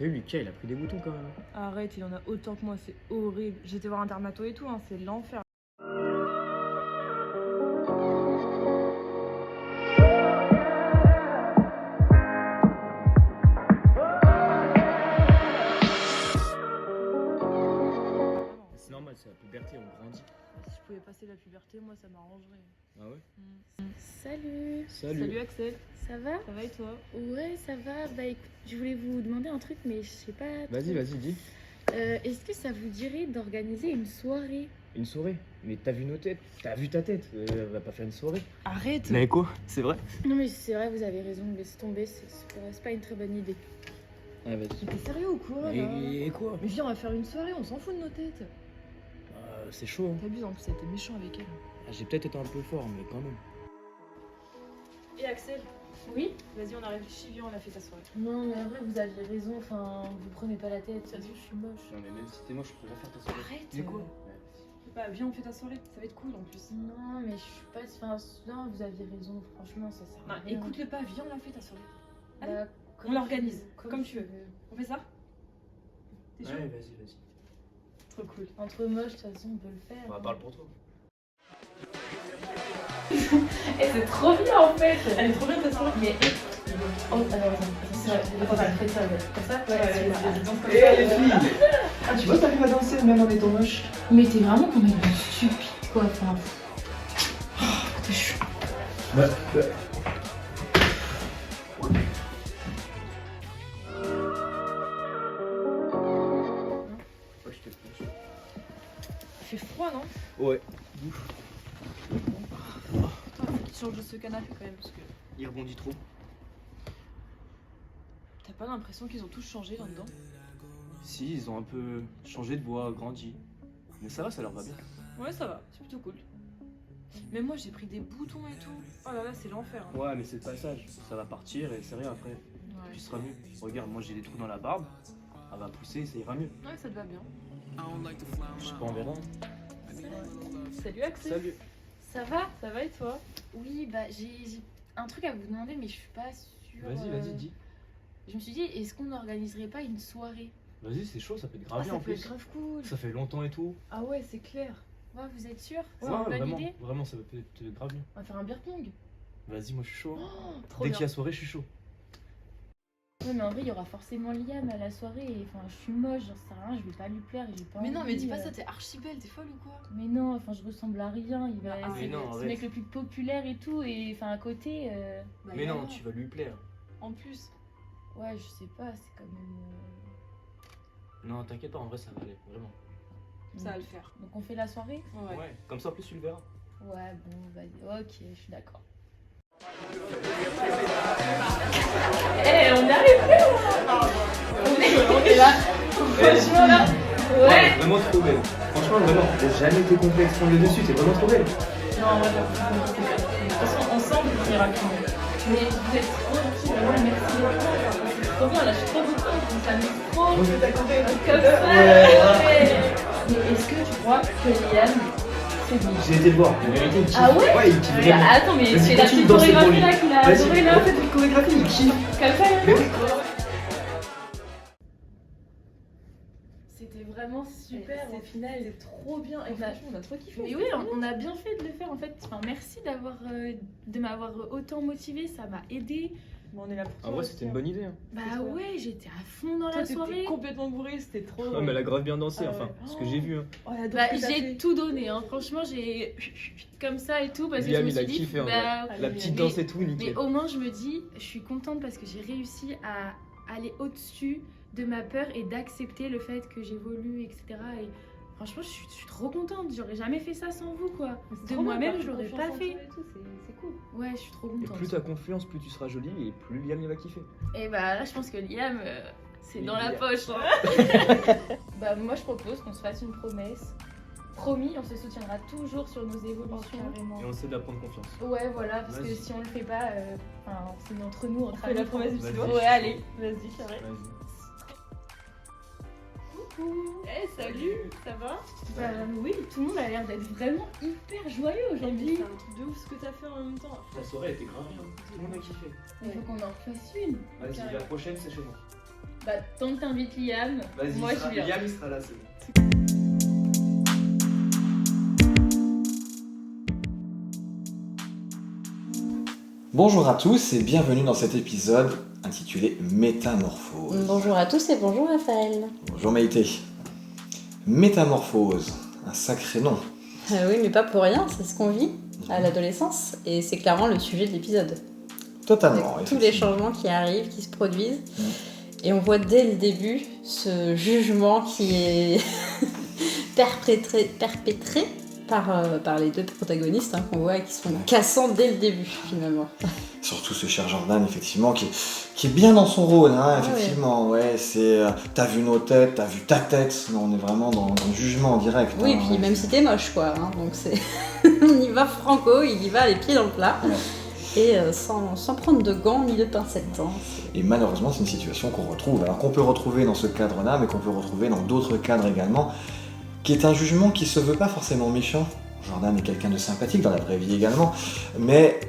T'as vu, Lucas, il a pris des boutons quand même. Arrête, il en a autant que moi, c'est horrible. J'étais voir un dermato et tout, hein, c'est l'enfer. C'est normal, c'est la puberté, on grandit. Si je pouvais passer la puberté, moi ça m'arrangerait. Ah ouais? Salut. Salut Axel, Ça va? ça va et toi? Ouais, ça va. Bah écoute, je voulais vous demander un truc, mais je sais pas. Vas-y, trop. vas-y, dis. Est-ce que ça vous dirait d'organiser une soirée? Une soirée? Mais t'as vu nos têtes? T'as vu ta tête? On va pas faire une soirée. Arrête! Mais quoi? C'est vrai? Non mais c'est vrai, vous avez raison, laissez tomber, c'est pas une très bonne idée. Ah, vas-y. Mais t'es sérieux ou quoi là? Et quoi? Mais viens, on va faire une soirée, on s'en fout de nos têtes. C'est chaud, hein. T'abuses, en plus, t'as été méchant avec elle. Ah, j'ai peut-être été un peu fort, mais quand même. Et Axel, Oui? vas-y, on a réfléchi, viens, on a fait ta soirée. Non mais en vrai, vous aviez raison, enfin, vous prenez pas la tête, je suis moche. Non, mais même si t'es moche, je pourrais faire ta soirée. Arrête! Mais quoi? Bah, viens, on fait ta soirée, ça va être cool en plus. Non mais je suis pas... Enfin, non, vous aviez raison, franchement, ça sert à Non, rien. écoute-le pas, viens, on la fait ta soirée. Bah, on l'organise, comme comme tu veux. On fait ça? T'es chaud? Ouais, vas-y, vas-y. Trop cool. Entre moches, de toute façon, on peut le faire. Bah, parle pour toi. Et c'est trop bien en fait! Elle est trop bien ta soirée. Mais. Oh, alors attends, c'est vrai, fais ça, comme ça? Ouais, vas-y. danse comme Eh ça. les filles! Ah tu vois t'arrives à danser même en étant moche. Mais t'es vraiment quand même stupide quoi, enfin. Bah, Ouais, je te pousse. Il fait froid, non? Ouais. Putain, faut qu'il change de ce canapé quand même, parce que Il rebondit trop. t'as pas l'impression qu'ils ont tous changé là-dedans? Si, ils ont un peu changé de voix, grandi. Mais ça va, ça leur va bien. Ouais, ça va, c'est plutôt cool. Mais moi j'ai pris des boutons et tout. Oh là là, c'est l'enfer. Hein. Ouais, mais c'est le passage. Ça va partir et c'est rien après. Ouais. Tu seras mieux. Regarde, moi j'ai des trous dans la barbe. Elle va pousser, ça ira mieux. Ouais, ça te va bien. Je sais pas, on verra. Salut Axel. Salut. Ça va? Ça va et toi? Oui, bah j'ai un truc à vous demander, mais je suis pas sûre. Vas-y, dis. Je me suis dit, est-ce qu'on n'organiserait pas une soirée? Vas-y, c'est chaud, ça peut être Ah, grave bien ça en peut être plus. grave cool. Ça fait longtemps et tout. Ah ouais, c'est clair. Ouais, vous êtes sûre? C'est Ouais, une bonne vraiment, idée? vraiment, ça peut être grave bien. On va faire un beer pong. Vas-y, moi je suis chaud. hein. Oh, trop Dès bien. qu'il y a soirée, je suis chaud. Ouais, mais en vrai, il y aura forcément Liam à la soirée. Et, enfin, je suis moche, j'en sais rien, je vais pas lui plaire et j'ai pas Mais non, mais envie, dis pas ça, t'es archi belle, t'es folle ou quoi? Mais non, enfin, je ressemble à rien. Il va. Ah, c'est mais non, c'est le arrête. mec le plus populaire et tout. Et enfin, à côté. Bah, Mais et non, alors tu vas lui plaire. En plus. Ouais, je sais pas, c'est quand même. Non, t'inquiète pas, en vrai, ça va aller, vraiment. Ça va le faire. Donc, on fait la soirée? Ouais. Comme ça, en plus, tu le verras. Ouais, bon, vas-y. Ok, je suis d'accord. Eh, on arrive on est là. Franchement, là. Ouais. Vraiment trop belle. Franchement vraiment, t'as jamais été complexe prendre le dessus, t'es vraiment trop belle. Non, en vrai, de toute façon, ensemble, on ira plus loin. Mais vous êtes trop gentils, vraiment, merci beaucoup. C'est trop bien, là, je suis trop contente, on s'amuse trop. On s'est accordé. Comme ça. Ouais. Mais est-ce que tu crois que Liam, c'est lui? J'ai été le voir, la vérité il kiffe. Ah ouais? Ouais il kiffe vraiment. Bah, attends, mais Vas-y, c'est la continue petite de danser pour chorégraphie lui. là qu'il a adoré Vas-y, là. en fait une chorégraphie, il kiffe. Comme ça, là. Mais oui. C'était vraiment super au final. C'était trop bien. Et On a- franchement, on a trop kiffé. Mais oui, on a bien fait de le faire en fait. Enfin, merci de m'avoir autant motivée, ça m'a aidé. Bon, on est là pour toi. En vrai, aussi, c'était une hein. bonne idée. Hein. Bah C'est trop ouais, j'étais à fond dans Toi, la soirée. t'étais complètement bourré, c'était trop. Ah, mais elle a grave bien dansé, Ah enfin, ouais. ce que j'ai vu. Hein. Oh, elle adore Bah, ce que t'as j'ai fait. tout donné, hein. Franchement, j'ai comme ça et tout parce que Liam, je me il a suis dit, kiffé, en bah, vrai. La petite mais- danse et tout, nickel. mais au moins je me dis, je suis contente parce que j'ai réussi à aller au-dessus de ma peur et d'accepter le fait que j'évolue, etc. Et franchement, je suis trop contente. J'aurais jamais fait ça sans vous, quoi. Mais c'est De trop bien, moi-même, t'as je l'aurais confiance pas en fait. toi et tout, c'est cool. Ouais, je suis trop Et contente. plus t'as confiance, plus tu seras jolie et plus Liam il va kiffer. Et bah là, je pense que Liam, c'est dans la Liam. poche. Hein. Bah moi, je propose qu'on se fasse une promesse. Promis, on se soutiendra toujours sur nos évolutions. Et on essaie d'apprendre confiance. Ouais, voilà, parce que Vas-y. si on le fait pas, enfin, c'est entre nous, entre On fait la amis. promesse du Vas-y. doigt. Ouais, allez. Vas-y, carré. Vas-y. Eh, salut, ça va? Bah oui, tout le monde a l'air d'être vraiment hyper joyeux C'est aujourd'hui. un truc de ouf ce que t'as fait en même temps. Ta soirée était grave bien. Tout le monde a kiffé. Il faut qu'on en refasse une. Vas-y, la prochaine, c'est chez moi. Bah, tant que t'invites Liam, Vas-y, moi je viens. Liam, il sera là, c'est bon. Bonjour à tous et bienvenue dans cet épisode intitulé Métamorphose. Bonjour à tous et bonjour Raphaël. Bonjour Maïté. Métamorphose, un sacré nom. Oui, mais pas pour rien, c'est ce qu'on vit à l'adolescence et c'est clairement le sujet de l'épisode. Totalement. Avec tous les changements qui arrivent, qui se produisent. Mm. Et on voit dès le début ce jugement qui est perpétré par les deux protagonistes qu'on voit et qui sont cassants dès le début finalement. Surtout ce cher Jordan, effectivement, qui est bien dans son rôle, Ah effectivement. Ouais, c'est t'as vu nos têtes, t'as vu ta tête. Non, on est vraiment dans le jugement en direct. Oui, hein, puis même si t'es moche quoi, donc c'est on y va franco, il y va les pieds dans le plat. Ouais. Et sans prendre de gants ni de pincettes. Hein. Et malheureusement, c'est une situation qu'on retrouve, alors qu'on peut retrouver dans ce cadre-là, mais qu'on peut retrouver dans d'autres cadres également, qui est un jugement qui se veut pas forcément méchant. Jordan est quelqu'un de sympathique dans la vraie vie également, mais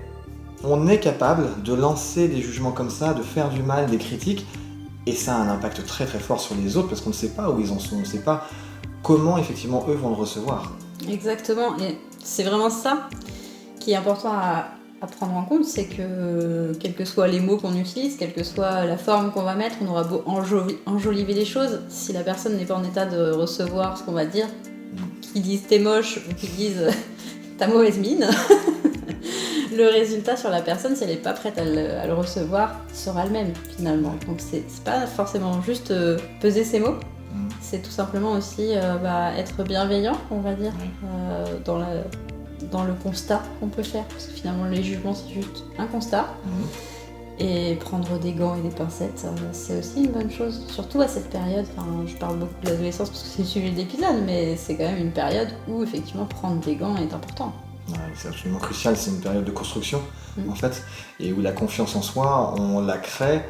on est capable de lancer des jugements comme ça, de faire du mal, des critiques, et ça a un impact très très fort sur les autres parce qu'on ne sait pas où ils en sont, on ne sait pas comment effectivement eux vont le recevoir. Exactement, et c'est vraiment ça qui est important à prendre en compte, c'est que quels que soient les mots qu'on utilise, quelle que soit la forme qu'on va mettre, on aura beau enjoliver les choses, si la personne n'est pas en état de recevoir ce qu'on va dire, qu'ils disent t'es moche ou qu'ils disent t'as mauvaise mine, le résultat sur la personne, si elle n'est pas prête à le recevoir, sera le même finalement. Donc c'est pas forcément juste peser ses mots, c'est tout simplement aussi être bienveillant, on va dire, dans le constat qu'on peut faire, parce que finalement les jugements c'est juste un constat. Et prendre des gants et des pincettes, c'est aussi une bonne chose, surtout à cette période. Enfin, je parle beaucoup de l'adolescence parce que c'est le sujet de l'épisode, mais c'est quand même une période où effectivement prendre des gants est important. Ouais, c'est absolument crucial, c'est une période de construction en fait, et où la confiance en soi, on la crée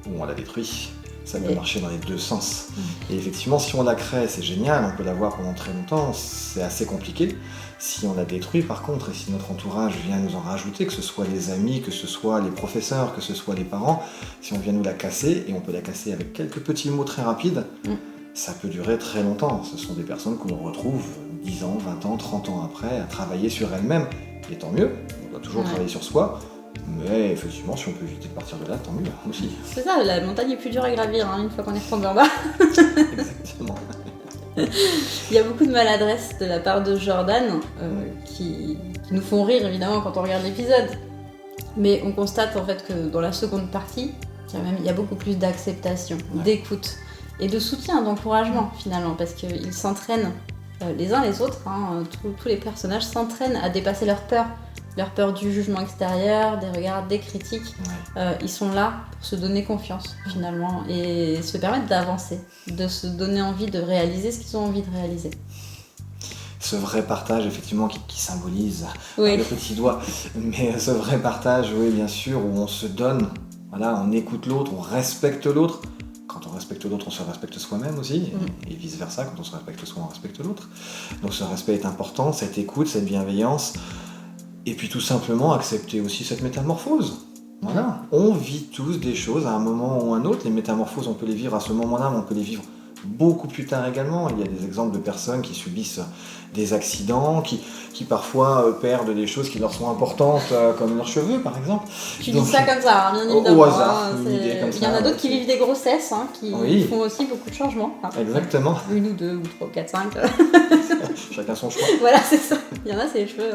ou on la détruit. Ça peut marcher dans les deux sens. Et effectivement, si on la crée, c'est génial, on peut la voir pendant très longtemps, c'est assez compliqué. Si on la détruit par contre, et si notre entourage vient nous en rajouter, que ce soit les amis, que ce soit les professeurs, que ce soit les parents, si on vient nous la casser, et on peut la casser avec quelques petits mots très rapides, ça peut durer très longtemps. Ce sont des personnes que l'on retrouve 10 ans, 20 ans, 30 ans après à travailler sur elles-mêmes. Et tant mieux, on doit toujours travailler sur soi. Mais effectivement, si on peut éviter de partir de là, tant mieux aussi. C'est ça, la montagne est plus dure à gravir une fois qu'on est retombé en bas. Exactement. Il y a beaucoup de maladresse de la part de Jordan qui nous font rire évidemment quand on regarde l'épisode. Mais on constate en fait que dans la seconde partie, il y a beaucoup plus d'acceptation, d'écoute et de soutien, d'encouragement finalement, parce qu'ils s'entraînent les uns les autres, tous les personnages s'entraînent à dépasser leur peur du jugement extérieur, des regards, des critiques. Ils sont là pour se donner confiance finalement et se permettre d'avancer, de se donner envie de réaliser ce qu'ils ont envie de réaliser. Ce vrai partage effectivement qui symbolise Oui. le petit doigt, mais ce vrai partage, oui bien sûr, où on se donne, voilà, on écoute l'autre, on respecte l'autre. Quand on respecte l'autre, on se respecte soi-même aussi, et vice-versa, quand on se respecte soi, on respecte l'autre. Donc ce respect est important, cette écoute, cette bienveillance. Et puis tout simplement accepter aussi cette métamorphose. Voilà. On vit tous des choses à un moment ou à un autre. Les métamorphoses, on peut les vivre à ce moment-là, mais on peut les vivre beaucoup plus tard également. Il y a des exemples de personnes qui subissent des accidents, qui parfois perdent des choses qui leur sont importantes, comme leurs cheveux par exemple. Tu Donc, dis ça comme ça, bien évidemment. Au hasard, une idée comme ça. Il y en a d'autres qui vivent des grossesses, qui font aussi beaucoup de changements. Exactement. Une ou deux, ou trois, ou quatre, cinq. Chacun son choix. Voilà, c'est ça. Il y en a, c'est les cheveux.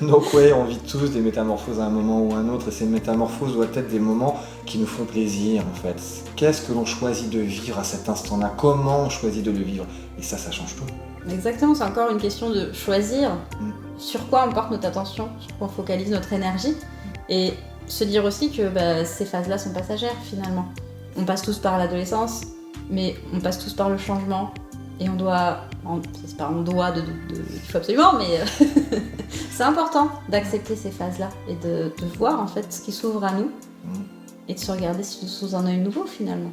Donc ouais, on vit tous des métamorphoses à un moment ou à un autre, et ces métamorphoses doivent être des moments qui nous font plaisir en fait. Qu'est-ce que l'on choisit de vivre à cet instant-là? Comment on choisit de le vivre? Et ça change tout. Exactement, c'est encore une question de choisir sur quoi on porte notre attention, sur quoi on focalise notre énergie, et se dire aussi que ces phases-là sont passagères finalement. On passe tous par l'adolescence, mais on passe tous par le changement, et on doit, c'est pas on doit, il faut absolument, mais c'est important d'accepter ces phases-là et de voir en fait ce qui s'ouvre à nous et de se regarder sous un œil nouveau finalement.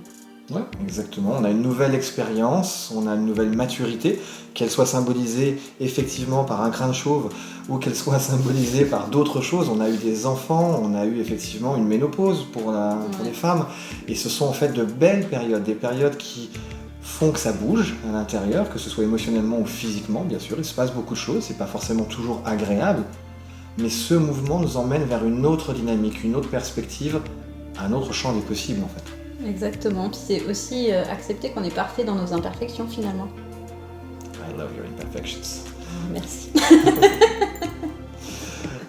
Ouais, exactement. On a une nouvelle expérience, on a une nouvelle maturité, qu'elle soit symbolisée effectivement par un grain de chauve ou qu'elle soit symbolisée par d'autres choses. On a eu des enfants, on a eu effectivement une ménopause pour les femmes. Et ce sont en fait de belles périodes, des périodes qui font que ça bouge à l'intérieur, que ce soit émotionnellement ou physiquement, bien sûr. Il se passe beaucoup de choses, c'est pas forcément toujours agréable. Mais ce mouvement nous emmène vers une autre dynamique, une autre perspective, un autre champ des possibles en fait. Exactement. Puis c'est aussi accepter qu'on est parfait dans nos imperfections finalement. I love your imperfections. Merci.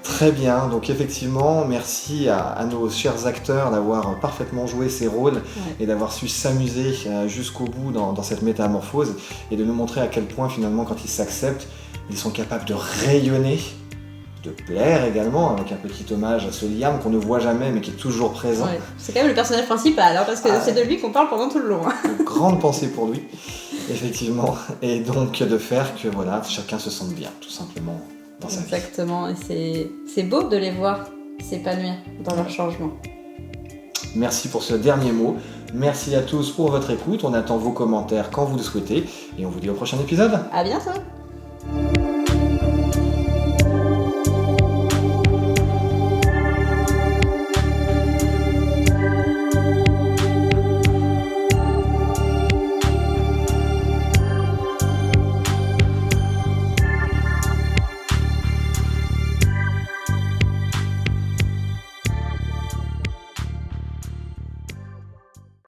Très bien, donc effectivement, merci à nos chers acteurs d'avoir parfaitement joué ces rôles et d'avoir su s'amuser jusqu'au bout dans cette métamorphose et de nous montrer à quel point finalement quand ils s'acceptent, ils sont capables de rayonner, de plaire également, avec un petit hommage à ce Liam qu'on ne voit jamais mais qui est toujours présent. Ouais. C'est quand même le personnage principal, hein, parce que c'est de lui qu'on parle pendant tout le long. Hein. Une grande pensée pour lui, effectivement, et donc de faire que voilà, chacun se sente bien, tout simplement, dans sa vie. Exactement, et c'est beau de les voir s'épanouir dans leur changement. Merci pour ce dernier mot. Merci à tous pour votre écoute. On attend vos commentaires quand vous le souhaitez. Et on vous dit au prochain épisode. À bientôt!